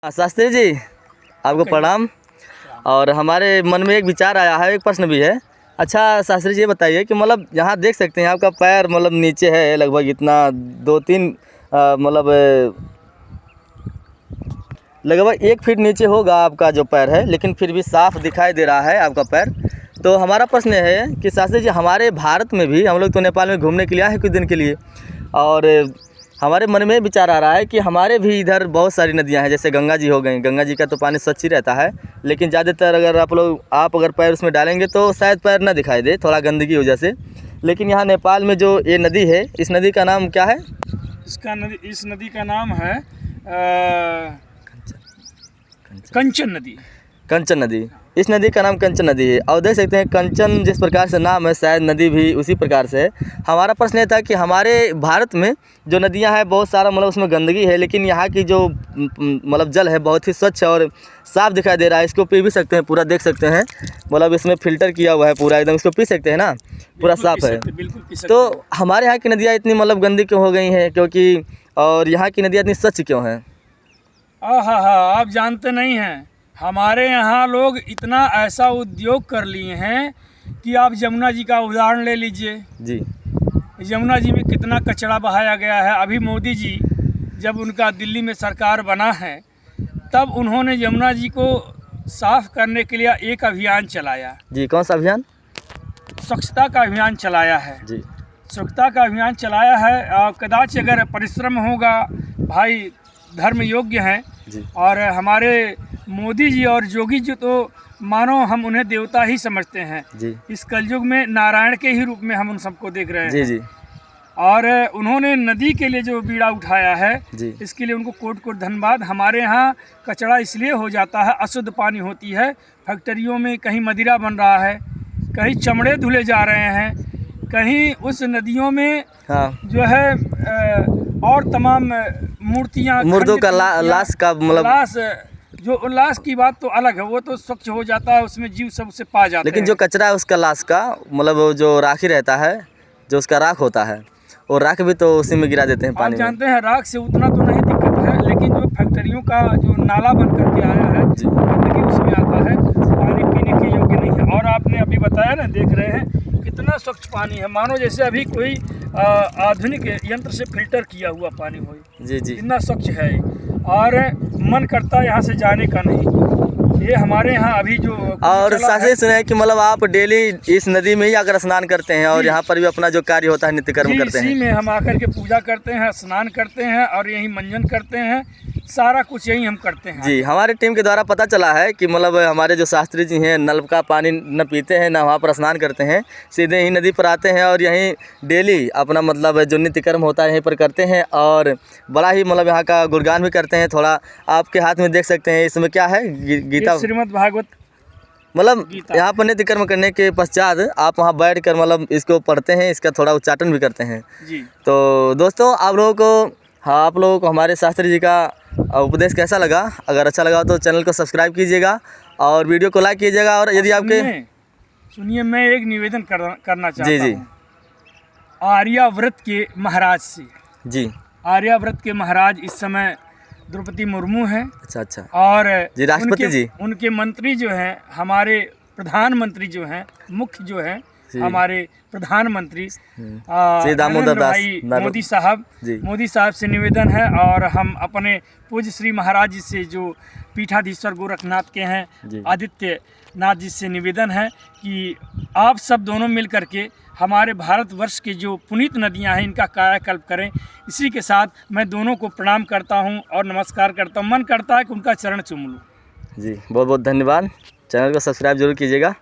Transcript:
शास्त्री जी, आपको प्रणाम। और हमारे मन में एक विचार आया है, एक प्रश्न भी है। अच्छा शास्त्री जी, ये बताइए कि मतलब यहाँ देख सकते हैं आपका पैर मतलब नीचे है लगभग इतना 2-3 मतलब लगभग 1 फीट नीचे होगा आपका जो पैर है, लेकिन फिर भी साफ दिखाई दे रहा है आपका पैर। तो हमारा प्रश्न है कि शास्त्री जी, हमारे भारत में भी हम लोग तो नेपाल में घूमने के लिए आए हैं कुछ दिन के लिए, और हमारे मन में विचार आ रहा है कि हमारे भी इधर बहुत सारी नदियां हैं, जैसे गंगा जी हो गई। गंगा जी का तो पानी स्वच्छ ही रहता है, लेकिन ज़्यादातर अगर आप अगर पैर उसमें डालेंगे तो शायद पैर ना दिखाई दे, थोड़ा गंदगी हो जैसे। लेकिन यहाँ नेपाल में जो ये नदी है, इस नदी का नाम क्या है? इस नदी का नाम है कंचन नदी। कंचन नदी। इस नदी का नाम कंचन नदी है। और देख सकते हैं कंचन जिस प्रकार से नाम है, शायद नदी भी उसी प्रकार से है। हमारा प्रश्न ये था कि हमारे भारत में जो नदियां हैं बहुत सारा मतलब उसमें गंदगी है, लेकिन यहाँ की जो मतलब जल है बहुत ही स्वच्छ और साफ़ दिखाई दे रहा है। इसको पी भी सकते हैं, पूरा देख सकते हैं, मतलब इसमें फ़िल्टर किया हुआ है पूरा एकदम, इसको पी सकते हैं ना, पूरा साफ़ है। बिल्कुल पी सकते तो हैं। हमारे यहाँ की नदियाँ इतनी मतलब गंदी क्यों हो गई हैं, क्योंकि और यहाँ की नदियाँ इतनी स्वच्छ क्यों हैं? आप जानते नहीं हैं, हमारे यहाँ लोग इतना ऐसा उद्योग कर लिए हैं कि आप यमुना जी का उदाहरण ले लीजिए जी। यमुना जी में कितना कचरा बहाया गया है। अभी मोदी जी जब उनका दिल्ली में सरकार बना है, तब उन्होंने यमुना जी को साफ करने के लिए एक अभियान चलाया। जी, कौन सा अभियान? स्वच्छता का अभियान चलाया है जी। स्वच्छता का अभियान चलाया है। कदाच अगर परिश्रम होगा, भाई धर्म योग्य हैं जी। और हमारे मोदी जी और योगी जी तो मानो हम उन्हें देवता ही समझते हैं। जी। इस कलयुग में नारायण के ही रूप में हम उन सबको देख रहे हैं। जी। जी। और उन्होंने नदी के लिए जो बीड़ा उठाया है, जी। इसके लिए उनको कोट कोट धन्यवाद। हमारे यहाँ कचरा इसलिए हो जाता है, अशुद्ध पानी होती है, फैक्ट्रियों में कहीं मदिरा बन रहा है, कहीं चमड़े धुले जा रहे हैं, कहीं उस नदियों में जो है और तमाम मूर्तियाँ, मुर्दों का लाश का मतलब लाश की बात तो अलग है, वो तो स्वच्छ हो जाता है, उसमें जीव सब उसे पा जाते हैं। लेकिन जो कचरा है उसका लाश का मतलब वो जो राखी रहता है, जो उसका राख होता है, वो राख भी तो उसी में गिरा देते हैं पानी में। आप जानते हैं राख से उतना तो नहीं दिक्कत है, लेकिन जो फैक्ट्रियों का जो नाला बन करके आया है, गंदगी उसमें आता है, पानी पीने के योग्य नहीं है। और आपने अभी बताया ना, देख रहे हैं कितना स्वच्छ पानी है, मानो जैसे अभी कोई आधुनिक यंत्र से फिल्टर किया हुआ पानी हो। जी। जी। इतना स्वच्छ है और मन करता यहाँ से जाने का नहीं। ये हमारे यहाँ अभी जो और साथ सुना है कि मतलब आप डेली इस नदी में ही आकर स्नान करते हैं और यहाँ पर भी अपना जो कार्य होता है नित्य कर्म करते हैं। इसी में हम आकर के पूजा करते हैं, स्नान करते हैं और यही मंजन करते हैं, सारा कुछ यही हम करते हैं। जी, हमारे टीम के द्वारा पता चला है कि मतलब हमारे जो शास्त्री जी हैं नल का पानी न पीते हैं, ना वहाँ पर स्नान करते हैं, सीधे ही नदी पर आते हैं और यहीं डेली अपना मतलब जो नित्य कर्म होता है यहीं पर करते हैं। और बड़ा ही मतलब यहाँ का गुणगान भी करते हैं। थोड़ा आपके हाथ में देख सकते हैं, इसमें क्या है? गीता, श्रीमद् भागवत। मतलब यहाँ पर नित्य कर्म करने के पश्चात आप वहाँ बैठ कर मतलब इसको पढ़ते हैं, इसका थोड़ा उच्चाटन भी करते हैं। जी। तो दोस्तों आप लोगों को हमारे शास्त्री जी का उपदेश कैसा लगा? अगर अच्छा लगा तो चैनल को सब्सक्राइब कीजिएगा और वीडियो को लाइक कीजिएगा। और यदि आपके सुनिए, मैं एक निवेदन करना चाहता हूँ। जी। आर्याव्रत के महाराज से। जी। आर्याव्रत के महाराज इस समय द्रौपदी मुर्मू हैं। अच्छा। और जी, राष्ट्रपति जी। उनके मंत्री जो हैं, हमारे प्रधानमंत्री जो हैं, मुख्य जो हैं हमारे प्रधानमंत्री श्री दामोदर दास मोदी साहब से निवेदन है। और हम अपने पूज्य श्री महाराज जी से जो पीठाधीश्वर गोरखनाथ के हैं, आदित्य नाथ जी से निवेदन है कि आप सब दोनों मिल करके हमारे भारतवर्ष के जो पुनीत नदियां हैं इनका कायाकल्प करें। इसी के साथ मैं दोनों को प्रणाम करता हूं और नमस्कार करता हूं। मन करता है कि उनका चरण चूम लूं। जी, बहुत बहुत धन्यवाद। चैनल को सब्सक्राइब जरूर कीजिएगा।